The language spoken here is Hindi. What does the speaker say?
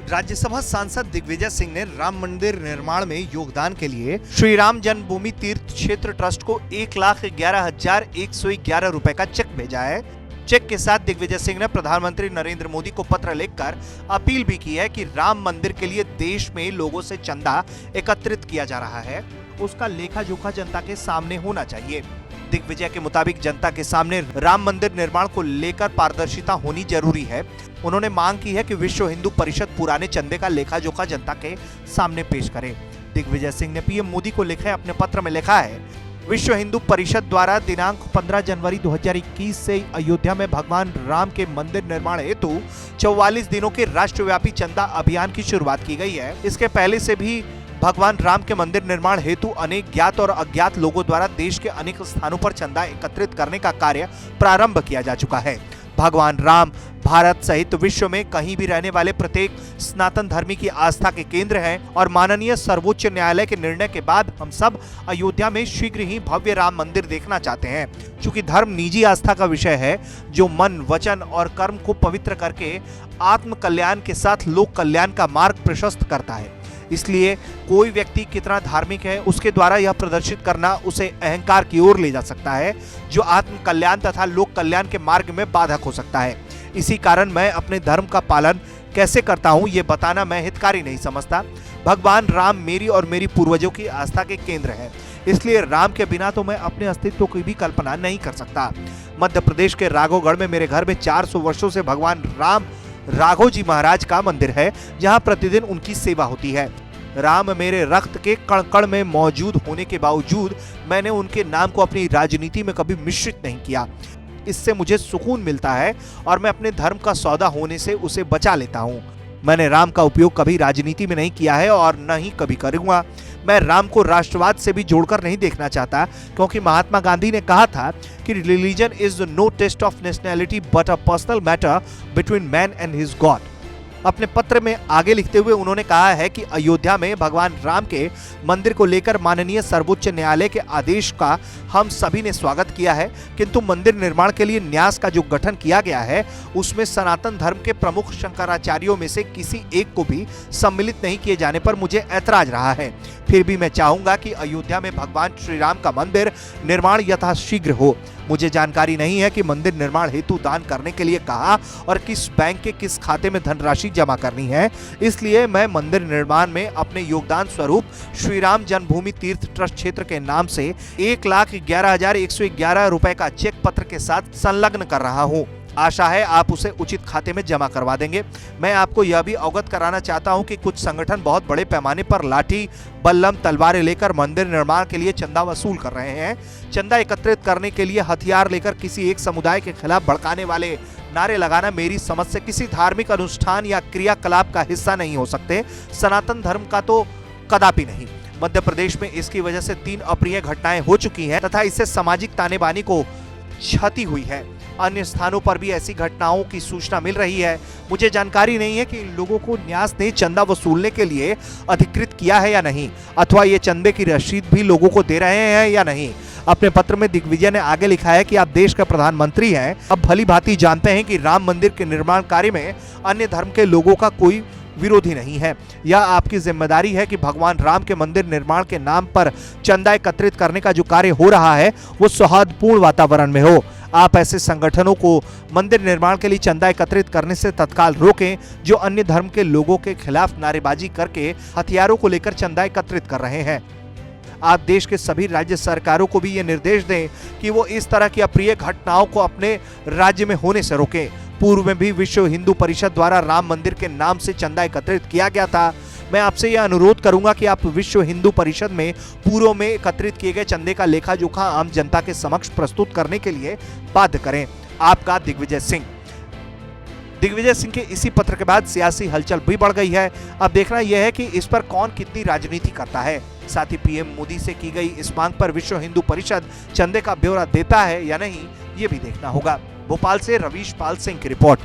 राज्यसभा सांसद दिग्विजय सिंह ने राम मंदिर निर्माण में योगदान के लिए श्री राम जन्मभूमि तीर्थ क्षेत्र ट्रस्ट को 1,11,111 रुपए का चेक भेजा है। चेक के साथ दिग्विजय सिंह ने प्रधानमंत्री नरेंद्र मोदी को पत्र लिखकर अपील भी की है कि राम मंदिर के लिए देश में लोगों से चंदा एकत्रित किया जा रहा है, उसका लेखा जोखा जनता के सामने होना चाहिए। दिग्विजय के मुताबिक जनता के सामने राम मंदिर निर्माण को लेकर पारदर्शिता होनी जरूरी है। उन्होंने मांग की है कि विश्व हिंदू परिषद पुराने चंदे का लेखा जोखा जनता के सामने पेश करे। दिग्विजय सिंह ने पीएम मोदी को लिखे अपने पत्र में लिखा है, विश्व हिंदू परिषद द्वारा दिनांक 15 जनवरी 2021 से अयोध्या में भगवान राम के मंदिर निर्माण हेतु 44 दिनों के राष्ट्रव्यापी चंदा अभियान की शुरुआत की गई है। इसके पहले से भी भगवान राम के मंदिर निर्माण हेतु अनेक ज्ञात और अज्ञात लोगों द्वारा देश के अनेक स्थानों पर चंदा एकत्रित करने का कार्य प्रारंभ किया जा चुका है। भगवान राम भारत सहित विश्व में कहीं भी रहने वाले प्रत्येक सनातन धर्मी की आस्था के केंद्र हैं और माननीय सर्वोच्च न्यायालय के निर्णय के बाद हम सब अयोध्या में शीघ्र ही भव्य राम मंदिर देखना चाहते हैं। चूंकि धर्म निजी आस्था का विषय है जो मन, वचन और कर्म को पवित्र करके आत्म कल्याण के साथ लोक कल्याण का मार्ग प्रशस्त करता है, इसलिए कोई व्यक्ति कितना धार्मिक है उसके द्वारा यह प्रदर्शित करना उसे अहंकार की ओर ले जा सकता है जो आत्म कल्याण तथा लोक कल्याण के मार्ग में बाधक हो सकता है। इसी कारण मैं अपने धर्म का पालन कैसे करता हूं ये बताना मैं हितकारी नहीं समझता। भगवान राम मेरी और मेरी पूर्वजों की आस्था के केंद्र है, इसलिए राम के बिना तो मैं अपने अस्तित्व की भी कल्पना नहीं कर सकता। मध्य प्रदेश के राघवगढ़ में मेरे घर में 400 वर्षों से भगवान राम राघव जी महाराज का मंदिर है, जहां प्रतिदिन उनकी सेवा होती है। राम मेरे रक्त के कण कण में मौजूद होने के बावजूद मैंने उनके नाम को अपनी राजनीति में कभी मिश्रित नहीं किया। इससे मुझे सुकून मिलता है और मैं अपने धर्म का सौदा होने से उसे बचा लेता हूँ। मैंने राम का उपयोग कभी राजनीति में नहीं किया है और न ही कभी करूंगा। मैं राम को राष्ट्रवाद से भी जोड़कर नहीं देखना चाहता, क्योंकि महात्मा गांधी ने कहा था कि religion is no test of nationality but a personal matter between man and his god. अपने पत्र में आगे लिखते हुए उन्होंने कहा है कि अयोध्या में भगवान राम के मंदिर को लेकर माननीय सर्वोच्च न्यायालय के आदेश का हम सभी ने स्वागत किया है, किंतु मंदिर निर्माण के लिए न्यास का जो गठन किया गया है उसमें सनातन धर्म के प्रमुख शंकराचार्यों में से किसी एक को भी सम्मिलित नहीं किए जाने पर मुझे ऐतराज रहा है। फिर भी मैं चाहूंगा कि अयोध्या में भगवान श्री राम का मंदिर निर्माण यथाशीघ्र हो। मुझे जानकारी नहीं है कि मंदिर निर्माण हेतु दान करने के लिए कहाँ और किस बैंक के किस खाते में धनराशि जमा करनी है, इसलिए मैं मंदिर निर्माण में अपने योगदान स्वरूप श्री राम जन्मभूमि तीर्थ ट्रस्ट क्षेत्र के नाम से 1,11,111 रुपए का चेक पत्र के साथ संलग्न कर रहा हूँ। आशा है आप उसे उचित खाते में जमा करवा देंगे। मैं आपको यह भी अवगत कराना चाहता हूं कि कुछ संगठन बहुत बड़े पैमाने पर लाठी, बल्लम, तलवारें लेकर मंदिर निर्माण के लिए चंदा वसूल कर रहे हैं। चंदा एकत्रित करने के लिए हथियार लेकर किसी एक समुदाय के खिलाफ भड़काने वाले नारे लगाना मेरी समझ से किसी धार्मिक अनुष्ठान या क्रियाकलाप का हिस्सा नहीं हो सकते। सनातन धर्म का तो कदापि नहीं। मध्य प्रदेश में इसकी वजह से 3 अप्रिय घटनाएं हो चुकी हैं तथा इससे सामाजिक ताने बाने को क्षति हुई है। अन्य स्थानों पर भी ऐसी घटनाओं की सूचना मिल रही है। मुझे जानकारी नहीं है कि इन लोगों को न्यास ने चंदा वसूलने के लिए अधिकृत किया है या नहीं, अथवा ये चंदे की रसीद भी लोगों को दे रहे हैं या नहीं। अपने पत्र में दिग्विजय ने आगे लिखा है कि आप देश के प्रधानमंत्री हैं, अब भली भांति जानते हैं कि राम मंदिर के निर्माण कार्य में अन्य धर्म के लोगों का कोई विरोधी नहीं है। यह आपकी जिम्मेदारी है कि भगवान राम के मंदिर निर्माण के नाम पर चंदा एकत्रित करने का जो कार्य हो रहा है वो सौहार्दपूर्ण वातावरण में हो। आप ऐसे संगठनों को मंदिर निर्माण के लिए चंदा एकत्रित करने से तत्काल रोकें जो अन्य धर्म के लोगों के खिलाफ नारेबाजी करके हथियारों को लेकर चंदा एकत्रित कर रहे हैं। आप देश के सभी राज्य सरकारों को भी ये निर्देश दें कि वो इस तरह की अप्रिय घटनाओं को अपने राज्य में होने से रोकें। पूर्व में भी विश्व हिंदू परिषद द्वारा राम मंदिर के नाम से चंदा एकत्रित किया गया था। मैं आपसे यह अनुरोध करूंगा कि आप विश्व हिंदू परिषद में पूर्व में एकत्रित किए गए चंदे का लेखा जोखा आम जनता के समक्ष प्रस्तुत करने के लिए बाध्य करें। आपका दिग्विजय सिंह। दिग्विजय सिंह के इसी पत्र के बाद सियासी हलचल भी बढ़ गई है। अब देखना यह है कि इस पर कौन कितनी राजनीति करता है। साथ ही पीएम मोदी से की गई इस मांग पर विश्व हिंदू परिषद चंदे का ब्यौरा देता है या नहीं, ये भी देखना होगा। भोपाल से रवीश पाल सिंह की रिपोर्ट।